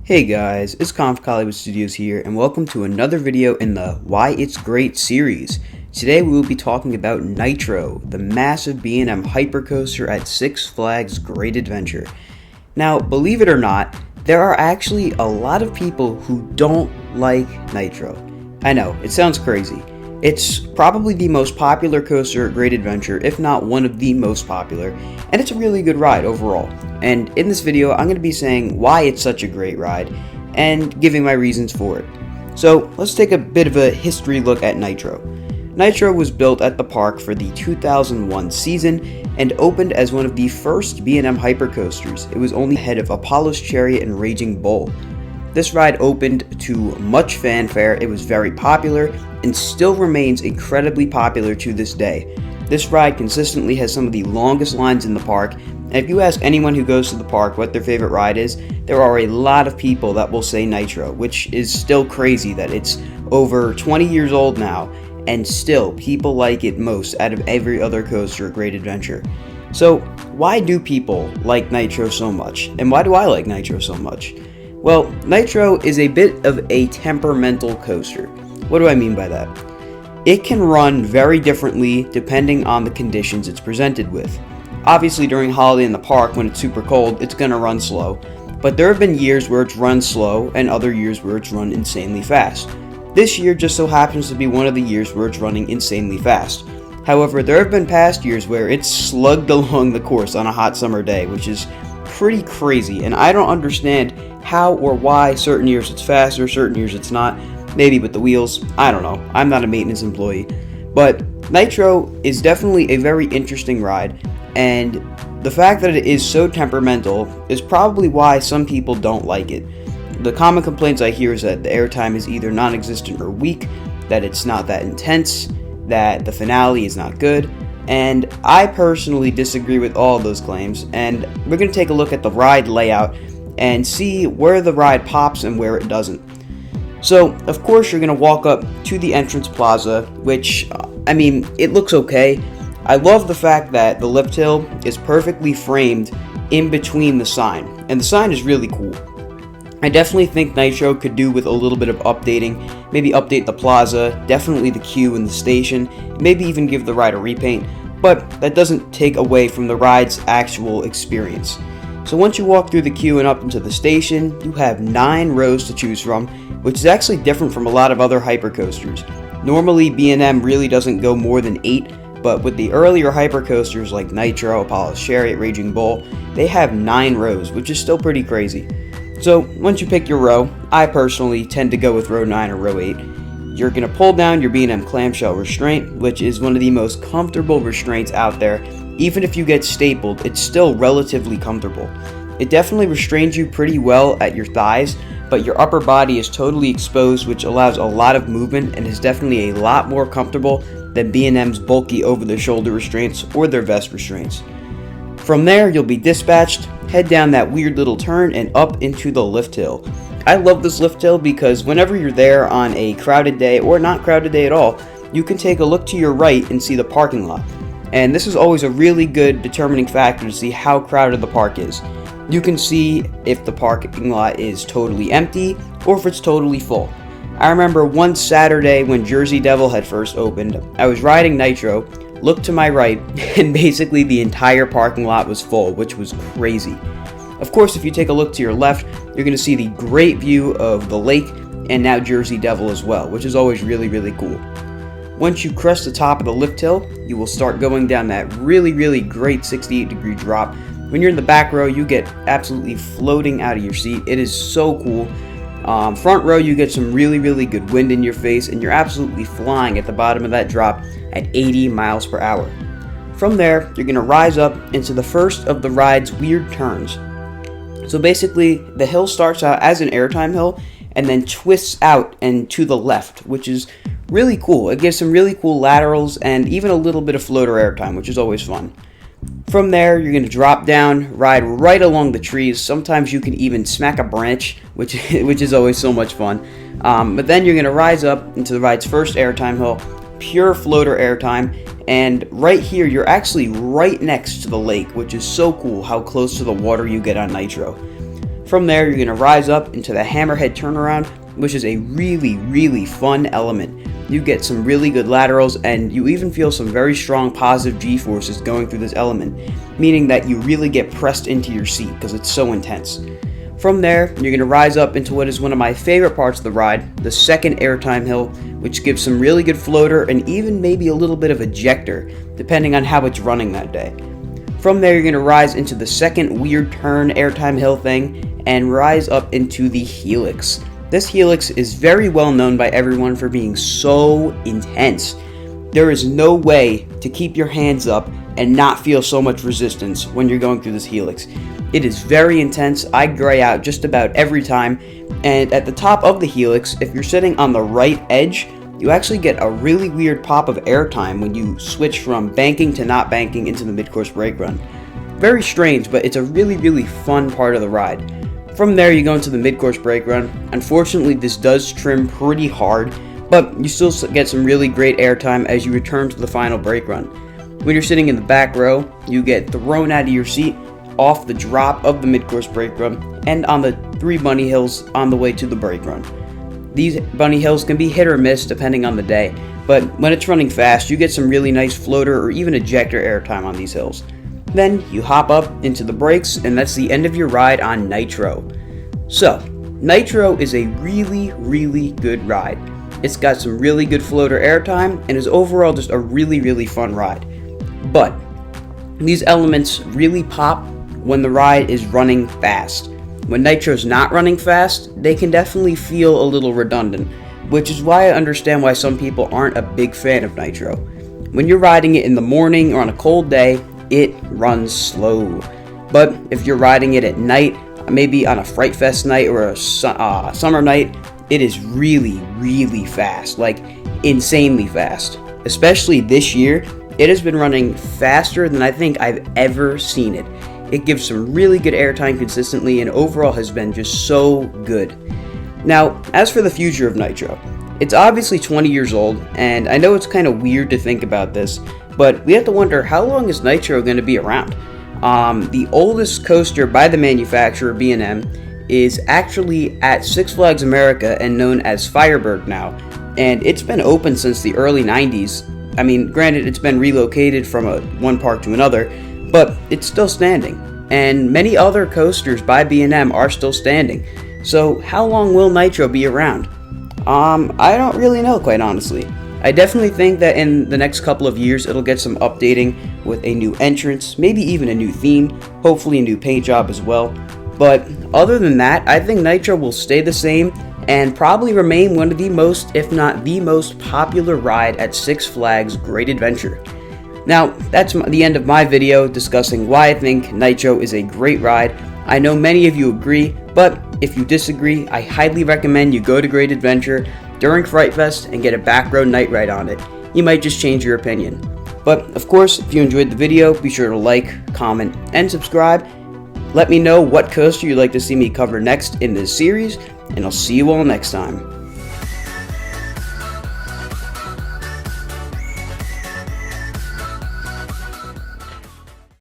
Hey guys, it's Coliwood Studios here, and welcome to another video in the Why It's Great series. Today we will be talking about Nitro, the massive B&M hypercoaster at Six Flags Great Adventure. Now, believe it or not, there are actually a lot of people who don't like Nitro. I know, it sounds crazy. It's probably the most popular coaster at Great Adventure, if not one of the most popular, and it's a really good ride overall. And in this video, I'm going to be saying why it's such a great ride, and giving my reasons for it. So, let's take a bit of a history look at Nitro. Nitro was built at the park for the 2001 season, and opened as one of the first B&M hypercoasters. It was only ahead of Apollo's Chariot and Raging Bull. This ride opened to much fanfare, it was very popular, and still remains incredibly popular to this day. This ride consistently has some of the longest lines in the park, and if you ask anyone who goes to the park what their favorite ride is, there are a lot of people that will say Nitro, which is still crazy that it's over 20 years old now, and still people like it most out of every other coaster at Great Adventure. So why do people like Nitro so much, and why do I like Nitro so much? Well, Nitro is a bit of a temperamental coaster. What do I mean by that? It can run very differently depending on the conditions it's presented with. Obviously during holiday in the park when it's super cold, it's going to run slow, but there have been years where it's run slow and other years where it's run insanely fast. This year just so happens to be one of the years where it's running insanely fast. However, there have been past years where it's slugged along the course on a hot summer day, which is pretty crazy, and I don't understand how or why certain years it's faster, certain years it's not. Maybe with the wheels, I don't know. I'm not a maintenance employee. But Nitro is definitely a very interesting ride, and the fact that it is so temperamental is probably why some people don't like it. The common complaints I hear is that the airtime is either non-existent or weak, that it's not that intense, that the finale is not good, and I personally disagree with all of those claims, and we're going to take a look at the ride layout and see where the ride pops and where it doesn't. So, of course, you're going to walk up to the entrance plaza, which, it looks okay. I love the fact that the lift hill is perfectly framed in between the sign, and the sign is really cool. I definitely think Nitro could do with a little bit of updating, maybe update the plaza, definitely the queue and the station, maybe even give the ride a repaint, but that doesn't take away from the ride's actual experience. So once you walk through the queue and up into the station, you have 9 rows to choose from, which is actually different from a lot of other hypercoasters. Normally B&M really doesn't go more than 8, but with the earlier hypercoasters like Nitro, Apollo's Chariot, Raging Bull, they have 9 rows, which is still pretty crazy. So once you pick your row, I personally tend to go with row 9 or row 8. You're going to pull down your B&M clamshell restraint, which is one of the most comfortable restraints out there. Even if you get stapled, it's still relatively comfortable. It definitely restrains you pretty well at your thighs, but your upper body is totally exposed, which allows a lot of movement and is definitely a lot more comfortable than B&M's bulky over-the-shoulder restraints or their vest restraints. From there, you'll be dispatched, head down that weird little turn, and up into the lift hill. I love this lift hill because whenever you're there on a crowded day or not crowded day at all, you can take a look to your right and see the parking lot. And this is always a really good determining factor to see how crowded the park is. You can see if the parking lot is totally empty or if it's totally full. I remember one Saturday when Jersey Devil had first opened, I was riding Nitro, looked to my right, and basically the entire parking lot was full, which was crazy. Of course, if you take a look to your left, you're going to see the great view of the lake and now Jersey Devil as well, which is always really, really cool. Once you crest the top of the lift hill, you will start going down that really, really great 68-degree drop. When you're in the back row, you get absolutely floating out of your seat. It is so cool. Front row, you get some really, really good wind in your face, and you're absolutely flying at the bottom of that drop at 80 miles per hour. From there, you're going to rise up into the first of the ride's weird turns. So basically, the hill starts out as an airtime hill, and then twists out and to the left, which is really cool. It gives some really cool laterals and even a little bit of floater airtime, which is always fun. From there, you're going to drop down, ride right along the trees. Sometimes you can even smack a branch, which is always so much fun. But then you're going to rise up into the ride's first airtime hill, pure floater airtime, and right here you're actually right next to the lake, which is so cool how close to the water you get on Nitro. From there, you're going to rise up into the hammerhead turnaround, which is a really fun element. You get some really good laterals, and you even feel some very strong positive G-forces going through this element, meaning that you really get pressed into your seat because it's so intense. From there, you're going to rise up into what is one of my favorite parts of the ride, the second Airtime hill, which gives some really good floater and even maybe a little bit of ejector, depending on how it's running that day. From there, you're going to rise into the second weird turn Airtime hill thing and rise up into the Helix. This Helix is very well known by everyone for being so intense. There is no way to keep your hands up and not feel so much resistance when you're going through this Helix. It is very intense. I gray out just about every time, and at the top of the Helix, if you're sitting on the right edge, you actually get a really weird pop of airtime when you switch from banking to not banking into the mid-course brake run. Very strange, but it's a really fun part of the ride. From there, you go into the mid-course brake run. Unfortunately, this does trim pretty hard, but you still get some really great airtime as you return to the final brake run. When you're sitting in the back row, you get thrown out of your seat off the drop of the mid-course brake run and on the 3 bunny hills on the way to the brake run. These bunny hills can be hit or miss depending on the day, but when it's running fast, you get some really nice floater or even ejector airtime on these hills. Then you hop up into the brakes, and that's the end of your ride on Nitro. So, Nitro is a really good ride. It's got some really good floater airtime and is overall just a really fun ride. But these elements really pop when the ride is running fast. When Nitro's not running fast, they can definitely feel a little redundant, which is why I understand why some people aren't a big fan of Nitro. When you're riding it in the morning or on a cold day, it runs slow. But if you're riding it at night, maybe on a Fright Fest night or a summer night, it is really fast, like insanely fast. Especially this year, it has been running faster than I think I've ever seen it. It gives some really good airtime consistently and overall has been just so good. Now, as for the future of Nitro, it's obviously 20 years old, and I know it's kind of weird to think about this, but we have to wonder, how long is Nitro going to be around? The oldest coaster by the manufacturer, B&M, is actually at Six Flags America and known as Firebird now, and it's been open since the early 90s. I mean, granted, it's been relocated from one park to another, but it's still standing, and many other coasters by B&M are still standing. So how long will Nitro be around? I don't really know, quite honestly. I definitely think that in the next couple of years it'll get some updating with a new entrance, maybe even a new theme, hopefully a new paint job as well. But other than that, I think Nitro will stay the same and probably remain one of the most, if not the most popular ride at Six Flags Great Adventure. Now, that's the end of my video discussing why I think Nitro is a great ride. I know many of you agree, but if you disagree, I highly recommend you go to Great Adventure during Fright Fest and get a back row night ride on it. You might just change your opinion. But of course, if you enjoyed the video, be sure to like, comment, and subscribe. Let me know what coaster you'd like to see me cover next in this series, and I'll see you all next time.